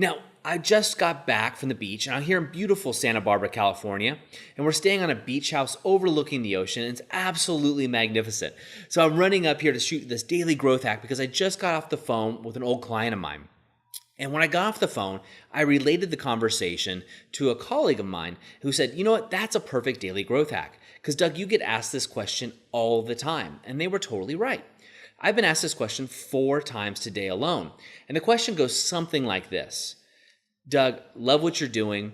Now, I just got back from the beach, and I'm here in beautiful Santa Barbara, California, and we're staying on a beach house overlooking the ocean. It's absolutely magnificent. So I'm running up here to shoot this daily growth hack because I just got off the phone with an old client of mine. And when I got off the phone, I related the conversation to a colleague of mine who said, you know what, that's a perfect daily growth hack. Because Doug, you get asked this question all the time. And they were totally right. I've been asked this question 4 times today alone. And the question goes something like this. Doug, love what you're doing,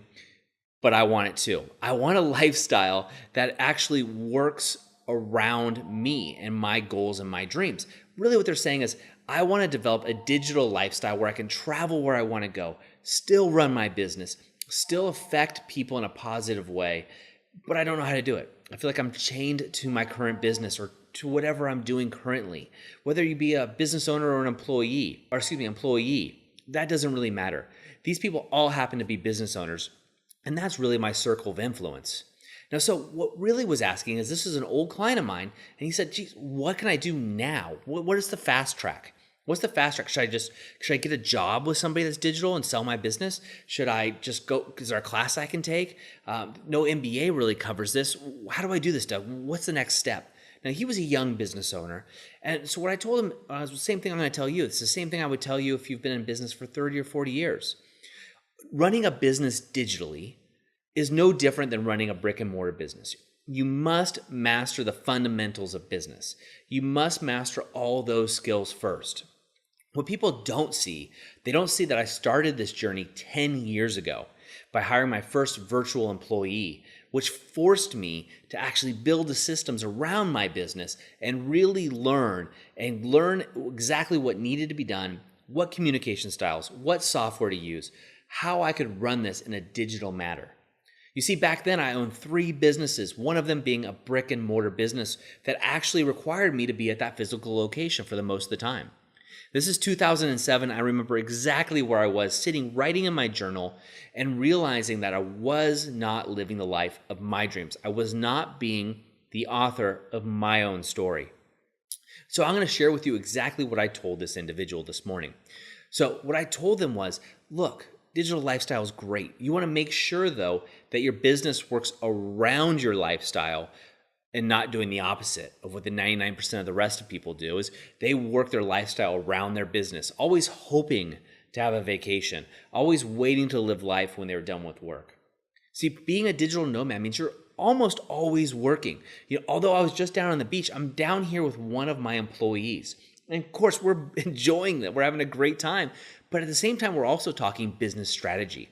but I want it too. I want a lifestyle that actually works around me and my goals and my dreams. Really what they're saying is, I want to develop a digital lifestyle where I can travel where I want to go, still run my business, still affect people in a positive way, but I don't know how to do it. I feel like I'm chained to my current business or to whatever I'm doing currently. Whether you be a business owner or an employee, that doesn't really matter. These people all happen to be business owners, and that's really my circle of influence. Now, so what really was asking is, this is an old client of mine, and he said, geez, what can I do now? What is the fast track? What's the fast track? Should I get a job with somebody that's digital and sell my business? Should I just go, is there a class I can take? No MBA really covers this. How do I do this, Doug? What's the next step? Now, he was a young business owner. And so what I told him was the same thing I'm going to tell you. It's the same thing I would tell you if you've been in business for 30 or 40 years. Running a business digitally is no different than running a brick and mortar business. You must master the fundamentals of business. You must master all those skills first. What people don't see, they don't see that I started this journey 10 years ago by hiring my first virtual employee, which forced me to actually build the systems around my business and really learn exactly what needed to be done, what communication styles, what software to use, how I could run this in a digital manner. You see, back then I owned 3 businesses, one of them being a brick and mortar business that actually required me to be at that physical location for the most of the time. This is 2007. I remember exactly where I was sitting, writing in my journal and realizing that I was not living the life of my dreams. I was not being the author of my own story. So I'm going to share with you exactly what I told this individual this morning. So what I told them was, look, digital lifestyle is great. You want to make sure, though, that your business works around your lifestyle and not doing the opposite of what the 99% of the rest of people do, is they work their lifestyle around their business, always hoping to have a vacation, always waiting to live life when they're done with work. See, being a digital nomad means you're almost always working. Although I was just down on the beach, I'm down here with one of my employees. And of course, we're enjoying that. We're having a great time. But at the same time, we're also talking business strategy.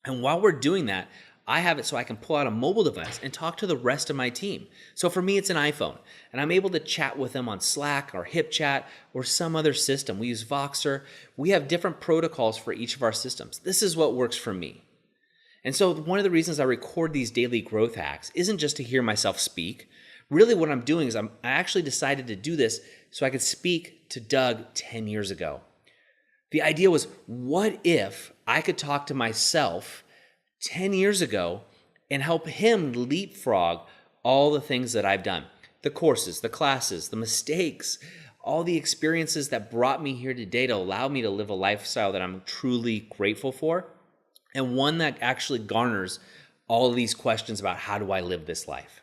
And while we're doing that, I have it so I can pull out a mobile device and talk to the rest of my team. So for me, it's an iPhone. And I'm able to chat with them on Slack or HipChat or some other system. We use Voxer. We have different protocols for each of our systems. This is what works for me. And so one of the reasons I record these daily growth hacks isn't just to hear myself speak. Really what I'm doing is I actually decided to do this so I could speak to Doug 10 years ago. The idea was, what if I could talk to myself 10 years ago and help him leapfrog all the things that I've done? The courses, the classes, the mistakes, all the experiences that brought me here today to allow me to live a lifestyle that I'm truly grateful for, and one that actually garners all of these questions about, how do I live this life?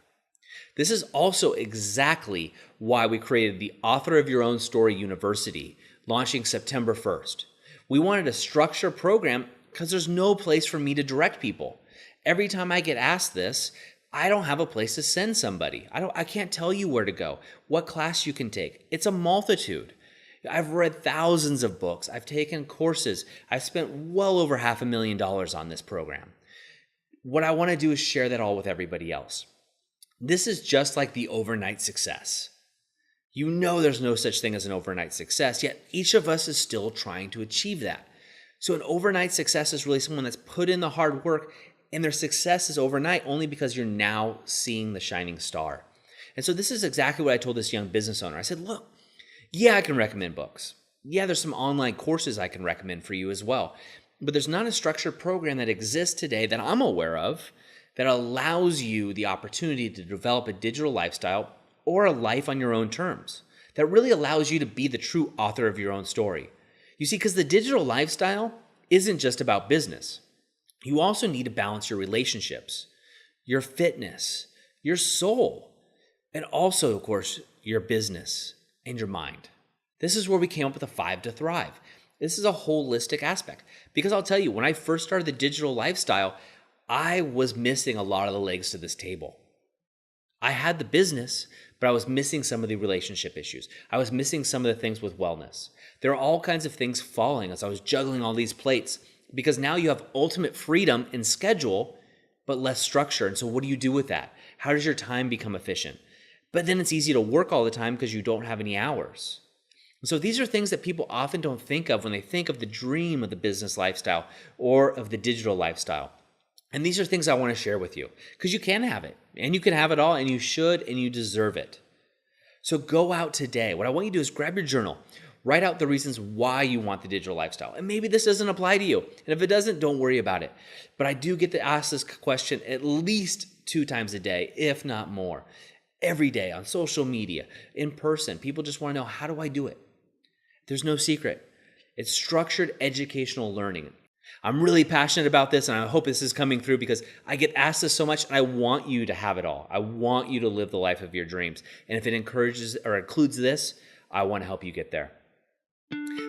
This is also exactly why we created the Author of Your Own Story University, launching September 1st. We wanted a structured program because there's no place for me to direct people. Every time I get asked this, I don't have a place to send somebody. I can't tell you where to go, what class you can take. It's a multitude. I've read thousands of books. I've taken courses. I've spent well over $500,000 on this program. What I want to do is share that all with everybody else. This is just like the overnight success. You know there's no such thing as an overnight success, yet each of us is still trying to achieve that. So an overnight success is really someone that's put in the hard work, and their success is overnight only because you're now seeing the shining star. And so this is exactly what I told this young business owner. I said, look, yeah, I can recommend books. Yeah, there's some online courses I can recommend for you as well. But there's not a structured program that exists today that I'm aware of that allows you the opportunity to develop a digital lifestyle or a life on your own terms, that really allows you to be the true author of your own story. You see, because the digital lifestyle isn't just about business. You also need to balance your relationships, your fitness, your soul, and also, of course, your business and your mind. This is where we came up with the 5 to Thrive. This is a holistic aspect. Because I'll tell you, when I first started the digital lifestyle, I was missing a lot of the legs to this table. I had the business, but I was missing some of the relationship issues. I was missing some of the things with wellness. There are all kinds of things falling as I was juggling all these plates, because now you have ultimate freedom in schedule, but less structure. And so what do you do with that? How does your time become efficient? But then it's easy to work all the time because you don't have any hours. And so these are things that people often don't think of when they think of the dream of the business lifestyle or of the digital lifestyle. And these are things I want to share with you because you can have it, and you can have it all, and you should, and you deserve it. So go out today. What I want you to do is grab your journal, write out the reasons why you want the digital lifestyle. And maybe this doesn't apply to you. And if it doesn't, don't worry about it. But I do get to ask this question at least 2 times a day, if not more. Every day on social media, in person. People just want to know, how do I do it? There's no secret. It's structured educational learning. I'm really passionate about this, and I hope this is coming through because I get asked this so much, and I want you to have it all. I want you to live the life of your dreams. And if it encourages or includes this, I want to help you get there.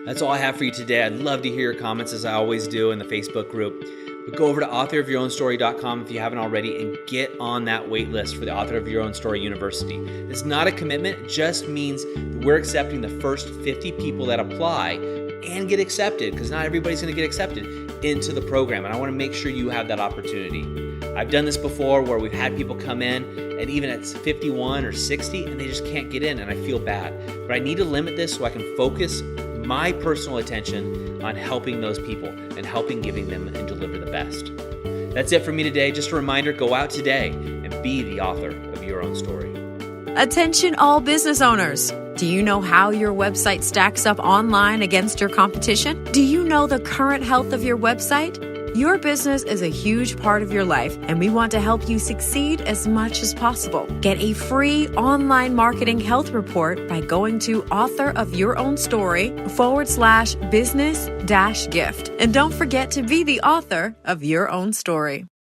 That's all I have for you today. I'd love to hear your comments, as I always do, in the Facebook group. But go over to authorofyourownstory.com if you haven't already and get on that wait list for the Author of Your Own Story University. It's not a commitment. It just means we're accepting the first 50 people that apply and get accepted, because not everybody's going to get accepted, into the program. And I want to make sure you have that opportunity. I've done this before where we've had people come in and even at 51 or 60 and they just can't get in, and I feel bad. But I need to limit this so I can focus my personal attention on helping those people and helping giving them and deliver the best. That's it for me today. Just a reminder, go out today and be the author of your own story. Attention all business owners. Do you know how your website stacks up online against your competition? Do you know the current health of your website? Your business is a huge part of your life, and we want to help you succeed as much as possible. Get a free online marketing health report by going to authorofyourownstory.com/business-gift. And don't forget to be the author of your own story.